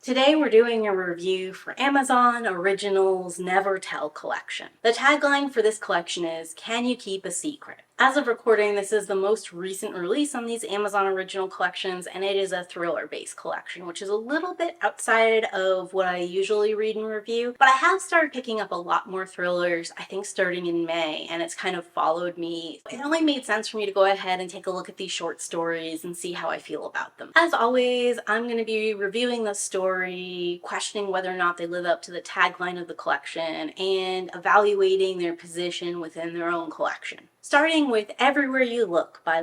Today we're doing a review for Amazon Originals Never Tell collection. The tagline for this collection is, "Can you keep a secret?" As of recording, this is the most recent release on these Amazon Original collections, and it is a thriller-based collection, which is a little bit outside of what I usually read and review, but I have started picking up a lot more thrillers, I think starting in May, and it's kind of followed me. It only made sense for me to go ahead and take a look at these short stories and see how I feel about them. As always, I'm going to be reviewing the story, questioning whether or not they live up to the tagline of the collection, and evaluating their position within their own collection. Starting with Everywhere You Look by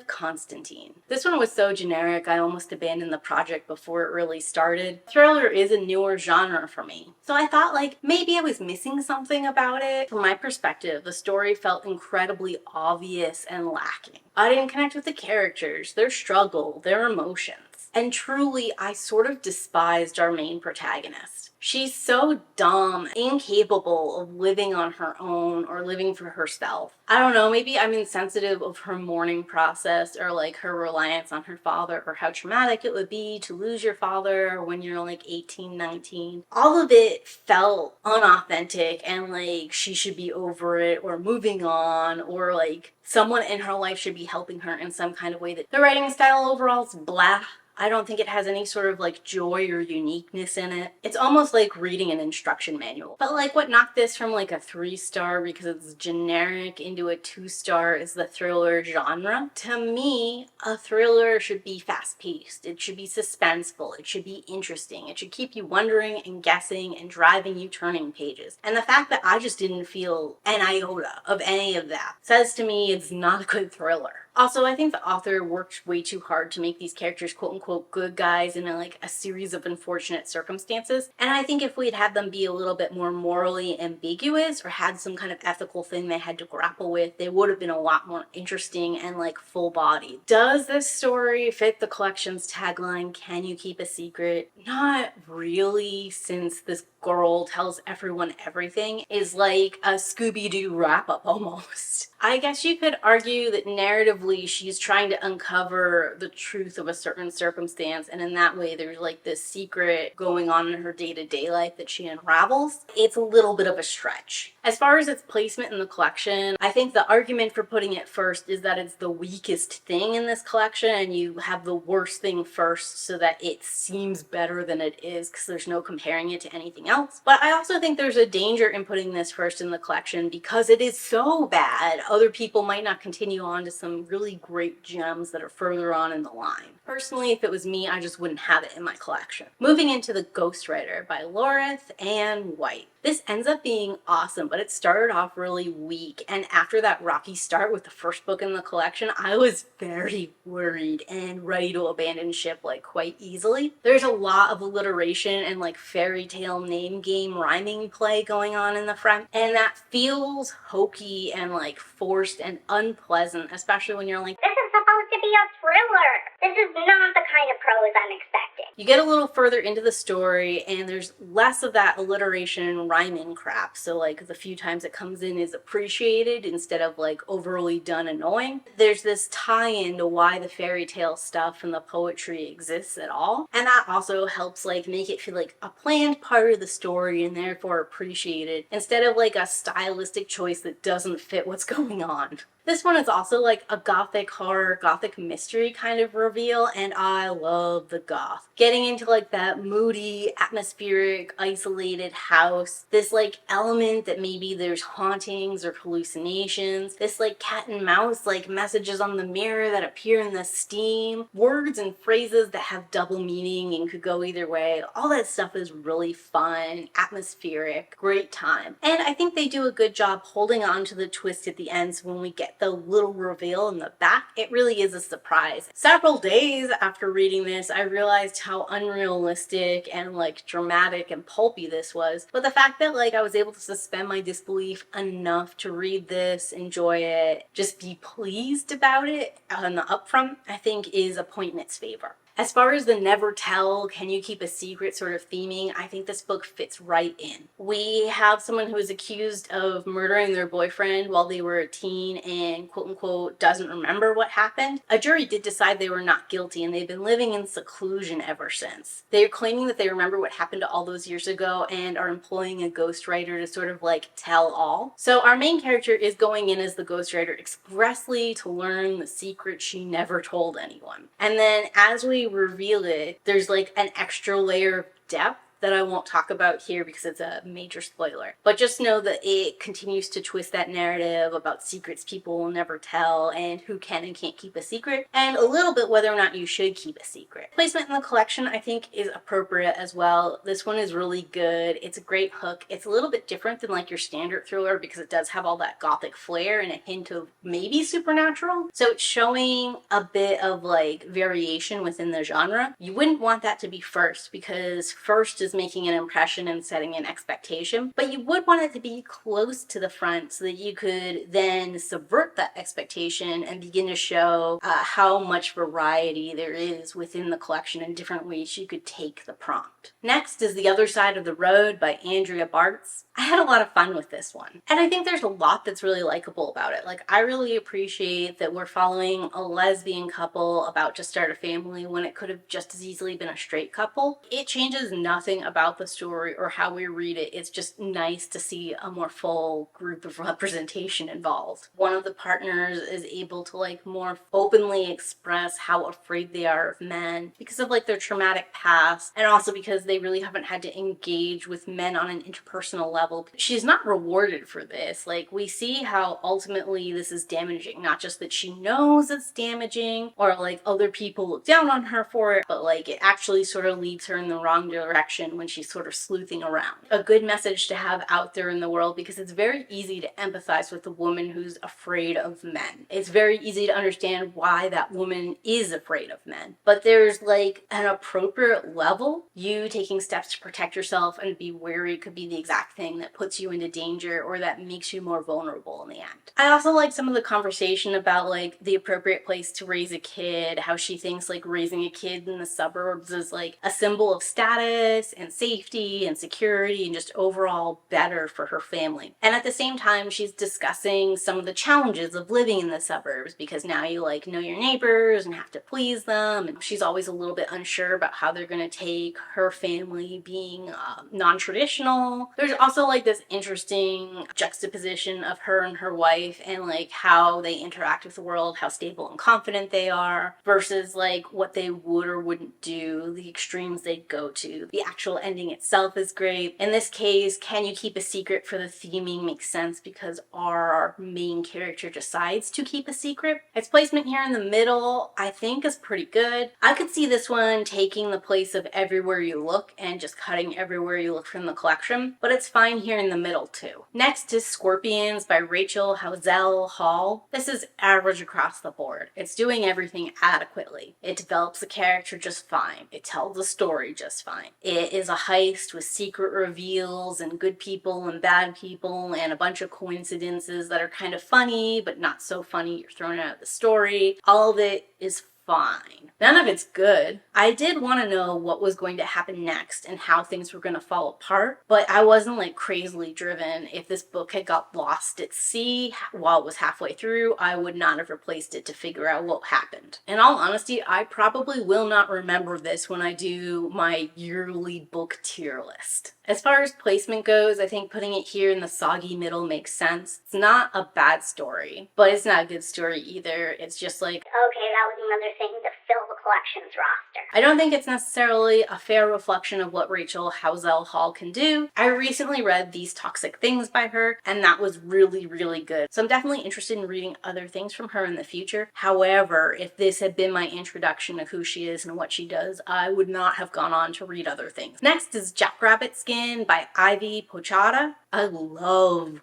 Constantine. This one was so generic I almost abandoned the project before it really started. Thriller is a newer genre for me, so I thought maybe I was missing something about it. From my perspective, the story felt incredibly obvious and lacking. I didn't connect with the characters, their struggle, their emotions. And truly, I sort of despised our main protagonist. She's so dumb, incapable of living on her own or living for herself. I don't know, maybe I'm insensitive of her mourning process or her reliance on her father or how traumatic it would be to lose your father when you're 18, 19. All of it felt unauthentic and she should be over it or moving on or someone in her life should be helping her in some kind of way. That the writing style overall is blah. I don't think it has any sort of joy or uniqueness in it. It's almost like reading an instruction manual. But what knocked this from a 3-star because it's generic into a 2-star is the thriller genre. To me, a thriller should be fast-paced. It should be suspenseful. It should be interesting. It should keep you wondering and guessing and driving you turning pages. And the fact that I just didn't feel an iota of any of that says to me it's not a good thriller. Also, I think the author worked way too hard to make these characters quote-unquote good guys in a series of unfortunate circumstances. And I think if we'd had them be a little bit more morally ambiguous or had some kind of ethical thing they had to grapple with, they would have been a lot more interesting and full-bodied. Does this story fit the collection's tagline, "Can you keep a secret?" Not really, since this girl tells everyone everything is a Scooby-Doo wrap-up almost. I guess you could argue that narratively she's trying to uncover the truth of a certain circumstance, and in that way there's this secret going on in her day-to-day life that she unravels. It's a little bit of a stretch. As far as its placement in the collection, I think the argument for putting it first is that it's the weakest thing in this collection, and you have the worst thing first so that it seems better than it is because there's no comparing it to anything else. But I also think there's a danger in putting this first in the collection because it is so bad. Other people might not continue on to some really great gems that are further on in the line. Personally, if it was me, I just wouldn't have it in my collection. Moving into The Ghostwriter by Loretta and White. This ends up being awesome, but it started off really weak, and after that rocky start with the first book in the collection, I was very worried and ready to abandon ship quite easily. There's a lot of alliteration and fairy tale name game rhyming play going on in the front, and that feels hokey and forced and unpleasant, especially when you're this is supposed to be a thriller. This is not the kind of prose I'm expecting. You get a little further into the story and there's less of that alliteration and rhyming crap, so the few times it comes in is appreciated instead of overly done annoying. There's this tie-in to why the fairy tale stuff and the poetry exists at all, and that also helps make it feel like a planned part of the story and therefore appreciated instead of a stylistic choice that doesn't fit what's going on. This one is also a gothic horror, gothic mystery kind of reveal, and I love the goth. Getting into that moody, atmospheric, isolated house, this element that maybe there's hauntings or hallucinations, this cat and mouse messages on the mirror that appear in the steam, words and phrases that have double meaning and could go either way. All that stuff is really fun, atmospheric, great time. And I think they do a good job holding on to the twist at the end, so when we get the little reveal in the back, it really is a surprise. Several days after reading this, I realized how unrealistic and dramatic and pulpy this was. But the fact that I was able to suspend my disbelief enough to read this, enjoy it, just be pleased about it on the upfront, I think is a point in its favor. As far as the never tell, can you keep a secret sort of theming, I think this book fits right in. We have someone who is accused of murdering their boyfriend while they were a teen and quote unquote doesn't remember what happened. A jury did decide they were not guilty and they've been living in seclusion ever since. They're claiming that they remember what happened all those years ago and are employing a ghostwriter to sort of like tell all. So our main character is going in as the ghostwriter expressly to learn the secret she never told anyone. And then as we reveal it, there's like an extra layer of depth that I won't talk about here because it's a major spoiler. But just know that it continues to twist that narrative about secrets people will never tell and who can and can't keep a secret, and a little bit whether or not you should keep a secret. Placement in the collection I think is appropriate as well. This one is really good. It's a great hook. It's a little bit different than like your standard thriller because it does have all that gothic flair and a hint of maybe supernatural. So it's showing a bit of like variation within the genre. You wouldn't want that to be first because first is making an impression and setting an expectation, but you would want it to be close to the front so that you could then subvert that expectation and begin to show how much variety there is within the collection and different ways you could take the prompt. Next is The Other Side of the Road by Andrea Bartz. I had a lot of fun with this one, and I think there's a lot that's really likable about it. Like, I really appreciate that we're following a lesbian couple about to start a family when it could have just as easily been a straight couple. It changes nothing about the story or how we read it. It's just nice to see a more full group of representation involved. One of the partners is able to like more openly express how afraid they are of men because of like their traumatic past, and also because they really haven't had to engage with men on an interpersonal level. She's not rewarded for this. Like, we see how ultimately this is damaging, not just that she knows it's damaging or like other people look down on her for it, but like it actually sort of leads her in the wrong direction when she's sort of sleuthing around. A good message to have out there in the world because it's very easy to empathize with a woman who's afraid of men. It's very easy to understand why that woman is afraid of men, but there's like an appropriate level. You taking steps to protect yourself and be wary could be the exact thing that puts you into danger or that makes you more vulnerable in the end. I also like some of the conversation about like the appropriate place to raise a kid, how she thinks like raising a kid in the suburbs is like a symbol of status and safety and security and just overall better for her family. And at the same time, she's discussing some of the challenges of living in the suburbs because now you like know your neighbors and have to please them, and she's always a little bit unsure about how they're going to take her family being non-traditional. There's also like this interesting juxtaposition of her and her wife and like how they interact with the world, how stable and confident they are versus like what they would or wouldn't do, the extremes they'd go to. The actual ending itself is great. In this case, can you keep a secret for the theming makes sense because our main character decides to keep a secret. Its placement here in the middle I think is pretty good. I could see this one taking the place of Everywhere You Look and just cutting Everywhere You Look from the collection, but it's fine here in the middle too. Next is Scorpians by Howell. This is average across the board. It's doing everything adequately. It develops the character just fine. It tells the story just fine. It is a heist with secret reveals and good people and bad people and a bunch of coincidences that are kind of funny but not so funny you're thrown out of the story. All of it is fine. None of it's good. I did want to know what was going to happen next and how things were going to fall apart, but I wasn't like crazily driven. If this book had got lost at sea while it was halfway through, I would not have replaced it to figure out what happened. In all honesty, I probably will not remember this when I do my yearly book tier list. As far as placement goes, I think putting it here in the soggy middle makes sense. It's not a bad story, but it's not a good story either. It's just like, okay, that was another thing to fill the collection's roster. I don't think it's necessarily a fair reflection of what Howell can do. I recently read These Toxic Things by her, and that was really, really good. So I'm definitely interested in reading other things from her in the future. However, if this had been my introduction to who she is and what she does, I would not have gone on to read other things. Next is Jackrabbit Skin by Pokhara. I love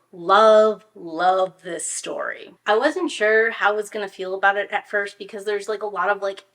this story. I wasn't sure how I was gonna feel about it at first because there's like a lot of like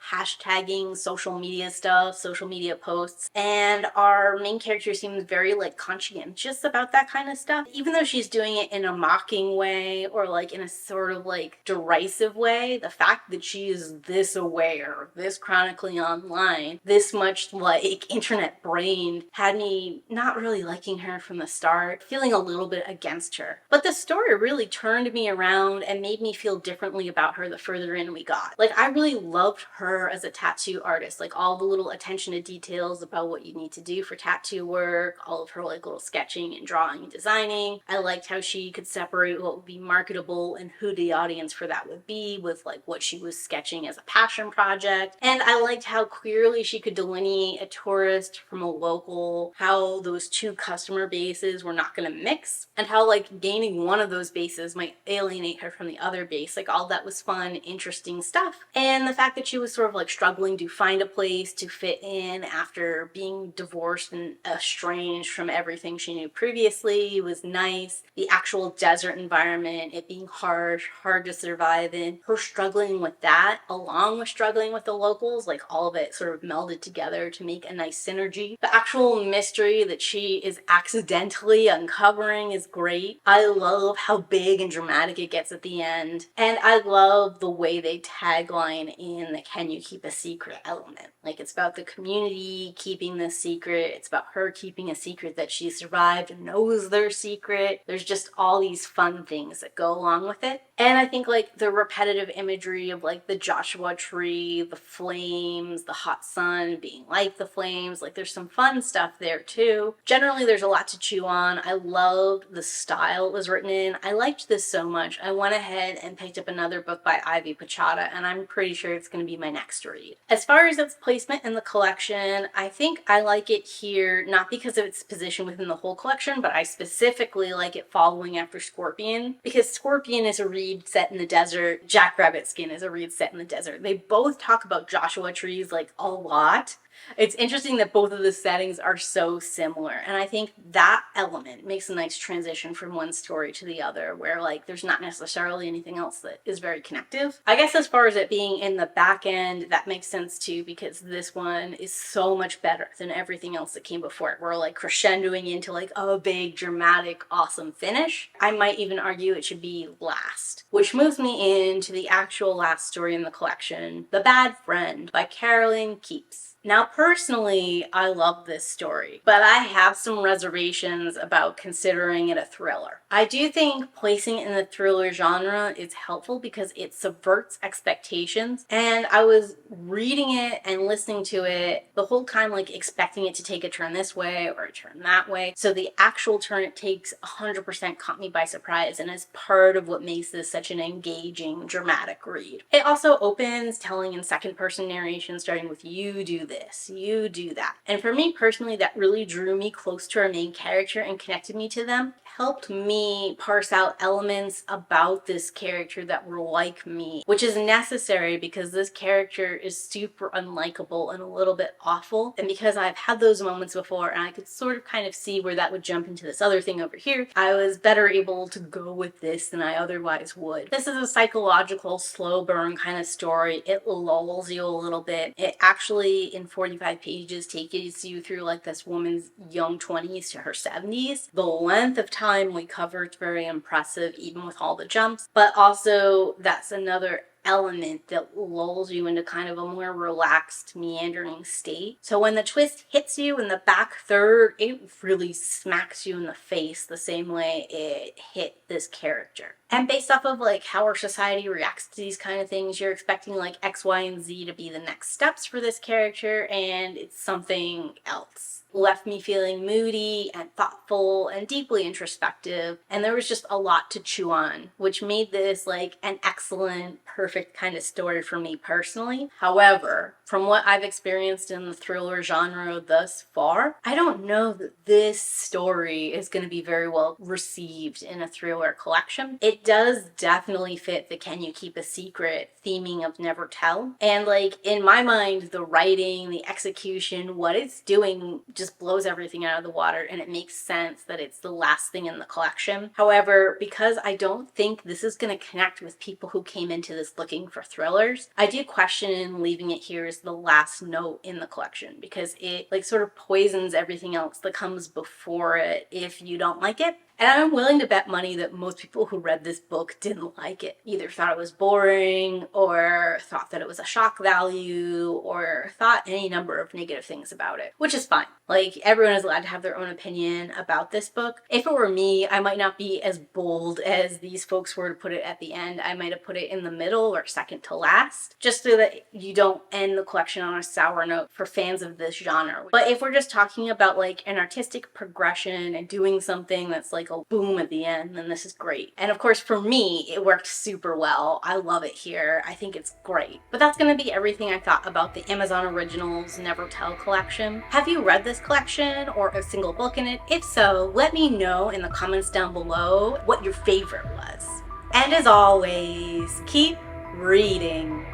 hashtagging social media stuff, social media posts, and our main character seems very like conscientious about that kind of stuff. Even though she's doing it in a mocking way or like in a sort of like derisive way, the fact that she is this aware, this chronically online, this much like internet brained, had me not really liking her from the start, feeling a little bit against her. But the story really turned me around and made me feel differently about her the further in we got. Like, I really loved her as a tattoo artist, like all the little attention to details about what you need to do for tattoo work, all of her like little sketching and drawing and designing. I liked how she could separate what would be marketable and who the audience for that would be with like what she was sketching as a passion project. And I liked how clearly she could delineate a tourist from a local, how those two customer bases were not going to mix, and how like gaining one of those bases might alienate her from the other base. Like, all that was fun, interesting stuff. And the fact that she was sort of like struggling to find a place to fit in after being divorced and estranged from everything she knew previously was nice. The actual desert environment, it being harsh, hard to survive in, her struggling with that along with struggling with the locals, like all of it sort of melded together to make a nice synergy. The actual mystery that she is accidentally uncovering is great. I love how big and dramatic it gets at the end. And I love the way they tagline in the "can you keep a secret" element. Like, it's about the community keeping this secret. It's about her keeping a secret that she survived and knows their secret. There's just all these fun things that go along with it. And I think like the repetitive imagery of like the Joshua tree, the flames, the hot sun being like the flames, like there's some fun stuff there too. Generally, there's a lot to chew on. I loved the style it was written in. I liked this so much. I went ahead and picked up another book by Ivy Pochada, and I'm pretty sure it's going to be my next read. As far as its placement in the collection, I think I like it here, not because of its position within the whole collection, but I specifically like it following after Scorpion, because Scorpion is a read set in the desert. Jackrabbit Skin is a read set in the desert. They both talk about Joshua trees like a lot. It's interesting that both of the settings are so similar, and I think that element makes a nice transition from one story to the other, where like there's not necessarily anything else that is very connective. I guess as far as it being in the back end, that makes sense too, because this one is so much better than everything else that came before it. We're like crescendoing into like a big, dramatic, awesome finish. I might even argue it should be last, which moves me into the actual last story in the collection, The Bad Friend by Caroline Keynes. Now, personally, I love this story, but I have some reservations about considering it a thriller. I do think placing it in the thriller genre is helpful because it subverts expectations, and I was reading it and listening to it the whole time like expecting it to take a turn this way or a turn that way. So the actual turn it takes 100% caught me by surprise and is part of what makes this such an engaging, dramatic read. It also opens telling in second person narration, starting with "you do this, you do that." And for me personally, that really drew me close to our main character and connected me to them. Helped me parse out elements about this character that were like me, which is necessary because this character is super unlikable and a little bit awful. And because I've had those moments before and I could sort of kind of see where that would jump into this other thing over here, I was better able to go with this than I otherwise would. This is a psychological, slow burn kind of story. It lulls you a little bit. It actually, in 45 pages, takes you through like this woman's young 20s to her 70s. The length of time we cover is very impressive, even with all the jumps, but also that's another element that lulls you into kind of a more relaxed, meandering state. So when the twist hits you in the back third, it really smacks you in the face the same way it hit this character. And based off of like how our society reacts to these kind of things, you're expecting like X, Y, and Z to be the next steps for this character, and it's something else. Left me feeling moody and thoughtful and deeply introspective, and there was just a lot to chew on, which made this like an excellent, perfect kind of story for me personally. However, from what I've experienced in the thriller genre thus far, I don't know that this story is going to be very well received in a thriller collection. It does definitely fit the "can you keep a secret" theming of Never Tell, and like in my mind, the writing, the execution, what it's doing just blows everything out of the water, and it makes sense that it's the last thing in the collection. However, because I don't think this is going to connect with people who came into this looking for thrillers, I do question leaving it here as the last note in the collection, because it like sort of poisons everything else that comes before it if you don't like it. And I'm willing to bet money that most people who read this book didn't like it. Either thought it was boring, or thought that it was a shock value, or thought any number of negative things about it, which is fine. Like, everyone is allowed to have their own opinion about this book. If it were me, I might not be as bold as these folks were to put it at the end. I might have put it in the middle or second to last, just so that you don't end the collection on a sour note for fans of this genre. But if we're just talking about like an artistic progression and doing something that's like a boom at the end, then this is great. And of course, for me, it worked super well. I love it here. I think it's great. But that's gonna be everything I thought about the Amazon Originals Never Tell collection. Have you read this collection or a single book in it? If so, let me know in the comments down below what your favorite was. And as always, keep reading.